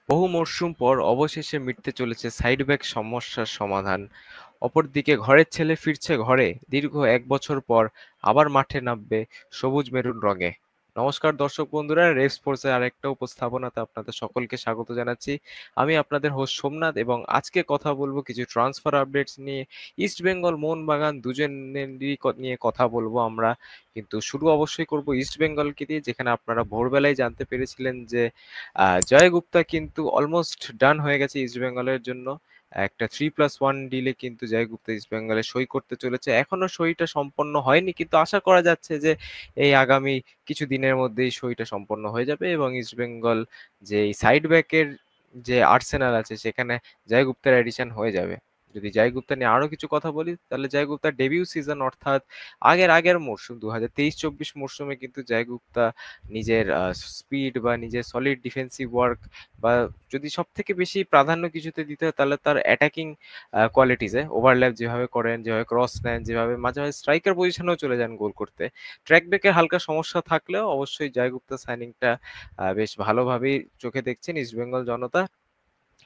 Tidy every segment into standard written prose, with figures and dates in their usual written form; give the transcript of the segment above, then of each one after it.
বহু মরশুম পর অবশেষে মিটতে চলেছে সাইড-ব্যাক সমস্যার সমাধান। অপরদিকে ঘরের ছেলে ফিরছে ঘরে, দীর্ঘ ১ বছর পর আবার মাঠে নামবে সবুজ মেরুন রঙে। নমস্কার দর্শক বন্ধুরা, রেভ স্পোর্টসের আরেকটা উপস্থাপনাতে আপনাদের সকলকে স্বাগত জানাচ্ছি। আমি আপনাদের হোস্ট সোমনাথ এবং আজকে কথা বলবো কিছু ট্রান্সফার আপডেটস নিয়ে। ইস্ট বেঙ্গল, মোহনবাগান দুজনেরই নিয়ে কথা বলবো আমরা। কিন্তু শুরু অবশ্যই করব ইস্ট বেঙ্গলকে দিয়ে, যেখানে আপনারা ভোরবেলায় জানতে পেরেছিলেন যে জয় গুপ্তা কিন্তু অলমোস্ট ডান হয়ে গেছে ইস্ট বেঙ্গলের জন্য। একটা 3+1 ডিলে কিন্তু জয় গুপ্তা ইস্ট বেঙ্গলে সই করতে চলেছে। এখনো সইটা সম্পন্ন হয়নি, কিন্তু আশা করা যাচ্ছে যে এই আগামী কিছু দিনের মধ্যেই সইটা সম্পন্ন হয়ে যাবে এবং ইস্ট বেঙ্গল যে সাইড ব্যাকের যে আর্সেনাল আছে সেখানে জয় গুপ্তার এডিশন হয়ে যাবে। যদি জয় গুপ্তা নিয়ে আরো কিছু কথা বলি, তাহলে জয় গুপ্তার ডেবিউ সিজন অর্থাৎ আগের মরশুম 2023-24 মরশুমে কিন্তু জয় গুপ্তা নিজের স্পিড বা নিজের সলিড ডিফেন্সিভ ওয়ার্ক, বা যদি সব থেকে বেশি প্রাধান্য কিছুতে দিতে হয় তাহলে তার অ্যাটাকিং কোয়ালিটিসে, ওভারল্যাপ যেভাবে করেন, যেভাবে ক্রস নেন, যেভাবে মাঝে মাঝে স্ট্রাইকার পজিশনেও চলে যান গোল করতে। ট্র্যাক ব্যাকের হালকা সমস্যা থাকলেও অবশ্যই জয়গুপ্তা সাইনিংটা বেশ ভালোভাবেই চোখে দেখছেন ইস্টবেঙ্গল জনতা।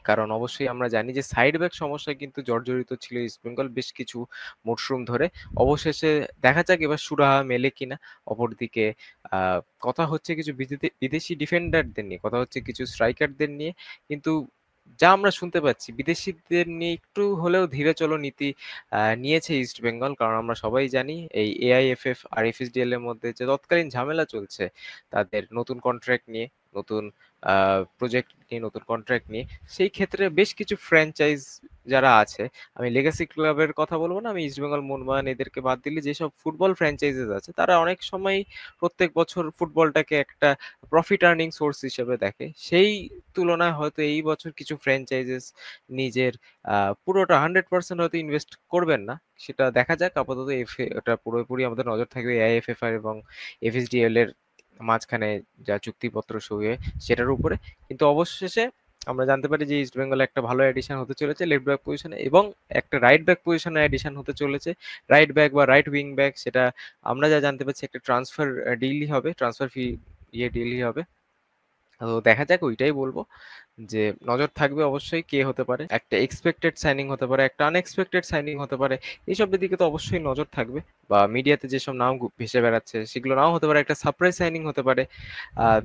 কারণ অবশ্যই আমরা জানি যে সাইড ব্যাক সমস্যায় কিন্তু জর্জরিত ছিল ইস্টবেঙ্গল বেশ কিছু মরশুম ধরে। অবশেষে দেখা যাক এবার সুরাহা মেলে কিনা। অপরদিকে কথা হচ্ছে কিছু বিদেশি ডিফেন্ডারদের নিয়ে, কথা হচ্ছে কিছু স্ট্রাইকারদের নিয়ে। কিন্তু যা আমরা শুনতে পাচ্ছি, বিদেশিদের নিয়ে একটু হলেও ধীরে চলো নীতি নিয়েছে ইস্টবেঙ্গল। কারণ আমরা সবাই জানি এই এআইএফএফ আর এফএসডিএল এর মধ্যে যে তৎকালীন ঝামেলা চলছে তাদের নতুন কন্ট্রাক্ট নিয়ে, নতুন প্রজেক্ট নিয়ে, নতুন কন্ট্রাক্ট নিয়ে। সেই ক্ষেত্রে বেশ কিছু ফ্র্যাঞ্চাইজ যারা আছে, আমি লেগাসি ক্লাবের কথা বলবো না, আমি ইস্টবেঙ্গল, মোহনবাগান এদেরকে বাদ দিলে যেসব ফুটবল ফ্র্যাঞ্চাইজিস আছে তারা অনেক সময় প্রত্যেক বছর ফুটবলটাকে একটা প্রফিট আর্নিং সোর্স হিসেবে দেখে। সেই তুলনায় হয়তো এই বছর কিছু ফ্র্যাঞ্চাইজিস নিজের পুরোটা 100% হয়তো ইনভেস্ট করবেন না। সেটা দেখা যাক। আপাতত ওটা পুরোপুরি আমাদের নজর থাকবে এআইএফএফআর এবং এফএসডিএল এর মাঝখানে যা চুক্তিপত্র সই হয় সেটার উপরে। কিন্তু অবশেষে আমরা জানতে পারি যে ইস্ট বেঙ্গল একটা ভালো এডিশন হতে চলেছে লেফট ব্যাক পজিশনে, এবং একটা রাইট ব্যাক পজিশনে এডিশন হতে চলেছে। রাইট ব্যাক বা রাইট উইং ব্যাক, সেটা আমরা যা জানতে পারছি একটা ট্রান্সফার ডিলই হবে, ট্রান্সফার ফি ডিলই হবে। তো দেখা যাক, ওইটাই বলবো যে নজর থাকবে অবশ্যই কে হতে পারে। একটা এক্সপেক্টেড সাইনিং হতে পারে, একটা আনএক্সপেক্টেড সাইনিং হতে পারে। এইসবের দিকে তো অবশ্যই নজর থাকবে। বা মিডিয়াতে যেসব নাম ভেসে বেড়াচ্ছে সেগুলো নাও হতে পারে, একটা সারপ্রাইজ সাইনিং হতে পারে।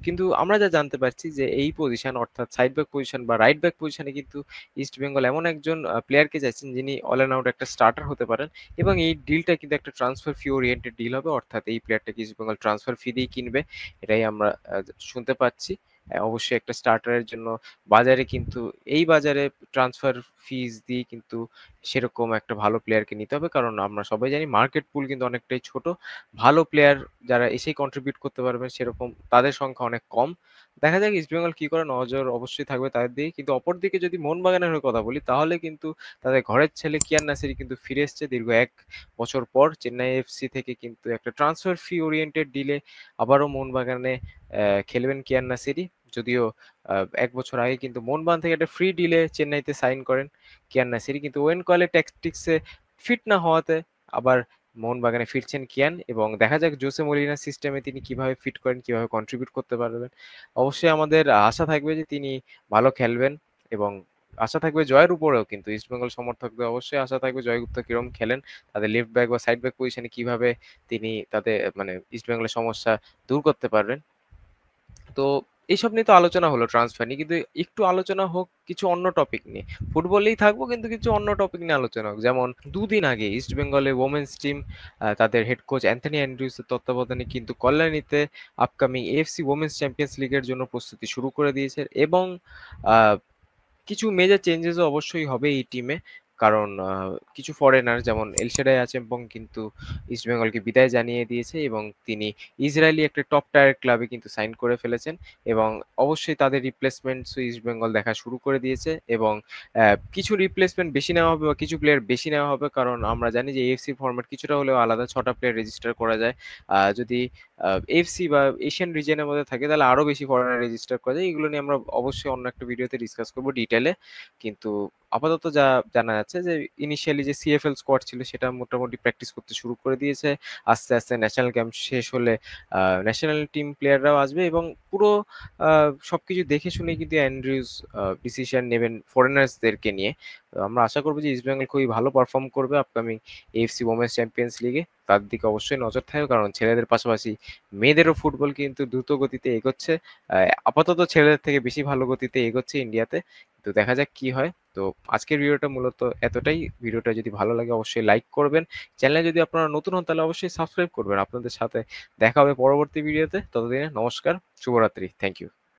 কিন্তু আমরা যা জানতে পারছি যে এই পজিশন অর্থাৎ সাইড ব্যাক পজিশন বা রাইট ব্যাক পজিশনে কিন্তু ইস্ট বেঙ্গল এমন একজন প্লেয়ারকে চাইছেন যিনি অল অ্যান্ড আউট একটা স্টার্টার হতে পারেন। এবং এই ডিলটা কিন্তু একটা ট্রান্সফার ফি ওরিয়েন্টেড ডিল হবে, অর্থাৎ এই প্লেয়ারটাকে ইস্ট বেঙ্গল ট্রান্সফার ফি দিয়ে কিনবে। এটাই আমরা শুনতে পাচ্ছি। অবশ্যই একটা স্টার্টারের জন্য বাজারে কিন্তু, এই বাজারে ট্রান্সফার ফিজ দিয়ে কিন্তু সেরকম একটা ভালো প্লেয়ারকে নিতে হবে। কারণ আমরা সবাই জানি মার্কেট পুল কিন্তু অনেকটাই ছোট। ভালো প্লেয়ার যারা এসেই কন্ট্রিবিউট করতে পারবেন সেরকম তাদের সংখ্যা অনেক কম। দেখা যাক ইস্টবেঙ্গল কি করে, নজর অবশ্যই থাকবে তাদের দিকে। কিন্তু অপরদিকে যদি মোহনবাগানের হয়ে কথা বলি, তাহলে কিন্তু তাদের ঘরের ছেলে কিয়ান নাসিরি কিন্তু ফিরে এসেছে দীর্ঘ ১ বছর পর চেন্নাই এফসি থেকে। কিন্তু একটা ট্রান্সফার ফি ওরিয়েন্টেড ডিলে আবারও মোহনবাগানে খেলবেন কিয়ান নাসিরি। যদিও ১ বছর আগে কিন্তু মোহনবাগান থেকে একটা ফ্রি ডিলে চেন্নাইতে সাইন করেন কিয়ান নাসিরি। কিন্তু ওয়েন কয়েলের ট্যাকটিক্সে ফিট না হওয়াতে আবার মোহনবাগানে ফিরছেন কিয়ান, এবং দেখা যাক জোসে মলিনার সিস্টেমে তিনি কিভাবে ফিট করেন, কিভাবে কন্ট্রিবিউট করতে পারবেন। অবশ্যই আমাদের আশা থাকবে যে তিনি ভালো খেলবেন, এবং আশা থাকবে জয়ের উপরেও। কিন্তু ইস্টবেঙ্গল সমর্থকদের অবশ্যই আশা থাকবে জয়গুপ্তা কিরম খেলেন, তাদের লেফট ব্যাক বা সাইড ব্যাক পজিশনে কিভাবে তিনি তাদের মানে ইস্টবেঙ্গলের সমস্যা দূর করতে পারবেন। তো এইসব নিয়ে তো আলোচনা হলো ট্রান্সফার নিয়ে, কিন্তু একটু আলোচনা হোক কিছু অন্য টপিক নিয়ে। ফুটবলেই থাকবো কিন্তু কিছু অন্য টপিক নিয়ে আলোচনা হোক। যেমন ২ দিন আগে ইস্ট বেঙ্গলের ওমেন্স টিম তাদের হেড কোচ অ্যান্থনি অ্যান্ড্রিউসের তত্ত্বাবধানে কিন্তু কল্যাণীতে আপকামিং এএফসি ওমেন্স চ্যাম্পিয়ন্স লিগের জন্য প্রস্তুতি শুরু করে দিয়েছে। এবং আহ, কিছু মেজর চেঞ্জেসও অবশ্যই হবে এই টিমে। কারণ কিছু ফরেনার যেমন এলশেডাই আচেমপং কিন্তু ইস্টবেঙ্গলকে বিদায় জানিয়ে দিয়েছে, এবং তিনি ইসরায়েলি একটা টপ টায়ার ক্লাবে কিন্তু সাইন করে ফেলেছেন। এবং অবশ্যই তাদের রিপ্লেসমেন্টসও ইস্টবেঙ্গল দেখা শুরু করে দিয়েছে। এবং কিছু রিপ্লেসমেন্ট বেশি নেওয়া হবে বা কিছু প্লেয়ার বেশি নেওয়া হবে, কারণ আমরা জানি যে এএফসি ফরম্যাট কিছুটা হলেও আলাদা, ৬টা প্লেয়ার রেজিস্টার করা যায়। যদি এএফসি বা এশিয়ান রিজিয়নের মধ্যে থাকে তাহলে আরো বেশি ফরেনার রেজিস্টার করা যায়। এগুলো নিয়ে আমরা অবশ্যই অন্য একটা ভিডিওতে ডিসকাস করব ডিটেইলে। কিন্তু আপাতত যা জানা যাচ্ছে যে ইনিশিয়ালি যে সিএফএল স্কোয়াড ছিল সেটা মোটামুটি প্র্যাকটিস করতে শুরু করে দিয়েছে। আস্তে আস্তে ন্যাশনাল ক্যাম্প শেষ হলে ন্যাশনাল টিম প্লেয়াররাও আসবে এবং পুরো সবকিছু দেখে শুনে কিন্তু অ্যান্ড্রিউজ ডিসিশন নেবেন ফরেনার্সদেরকে নিয়ে। তো আমরা আশা করবো যে ইস্ট বেঙ্গল খুবই ভালো পারফর্ম করবে আপকামিং এএফসি ওমেন্স চ্যাম্পিয়ন্স লিগে। তার দিকে অবশ্যই নজর থাকবে কারণ ছেলেদের পাশাপাশি মেয়েদেরও ফুটবল কিন্তু দ্রুত গতিতে এগোচ্ছে। আপাতত ছেলেদের থেকে বেশি ভালো গতিতে এগোচ্ছে ইন্ডিয়াতে। তো দেখা যাক কি হয়। তো আজকের ভিডিওটা মূলত এতটাই। ভিডিওটা যদি ভালো লাগে অবশ্যই লাইক করবেন। চ্যানেলে যদি আপনারা নতুন হন তাহলে অবশ্যই সাবস্ক্রাইব করবেন। আপনাদের সাথে দেখা হবে পরবর্তী ভিডিওতে। ততদিনে নমস্কার, শুভরাত্রি। Thank you.